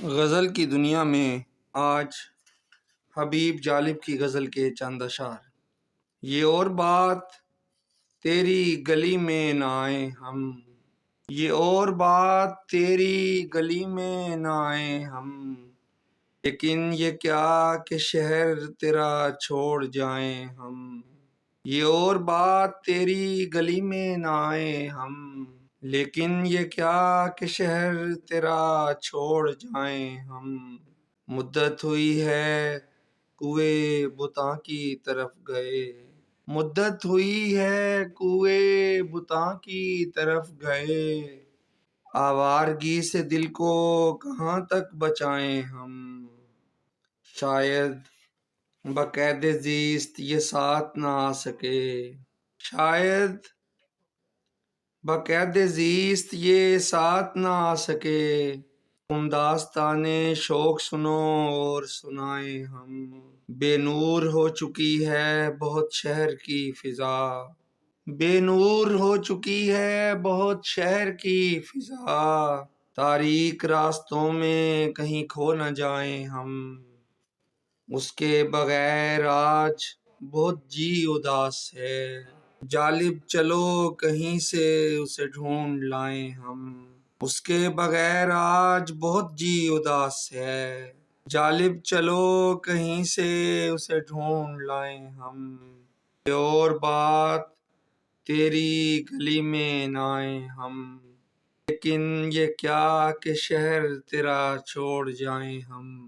غزل کی دنیا میں آج حبیب جالب کی غزل کے چند اشعار۔ یہ اور بات تیری گلی میں نہ آئے ہم، یہ اور بات تیری گلی میں نہ آئے ہم، لیکن یہ کیا کہ شہر تیرا چھوڑ جائیں ہم، یہ اور بات تیری گلی میں نہ آئے ہم، لیکن یہ کیا کہ شہر تیرا چھوڑ جائیں ہم، مدت ہوئی ہے کوئے بتاں کی طرف گئے، مدت ہوئی ہے کوئے بتاں کی طرف گئے، آوارگی سے دل کو کہاں تک بچائیں ہم، شاید بقید زیست یہ ساتھ نہ آ سکے، شاید بقید زیست یہ ساتھ نہ آ سکے، تم داستان شوق سنو اور سنائیں ہم، بے نور ہو چکی ہے بہت شہر کی فضا، بے نور ہو چکی ہے بہت شہر کی فضا، تاریک راستوں میں کہیں کھو نہ جائیں ہم، اس کے بغیر آج بہت جی اداس ہے، جالب چلو کہیں سے اسے ڈھونڈ لائیں ہم، اس کے بغیر آج بہت جی اداس ہے، جالب چلو کہیں سے اسے ڈھونڈ لائیں ہم، یہ اور بات تیری گلی میں نہ آئیں ہم، لیکن یہ کیا کہ شہر تیرا چھوڑ جائیں ہم۔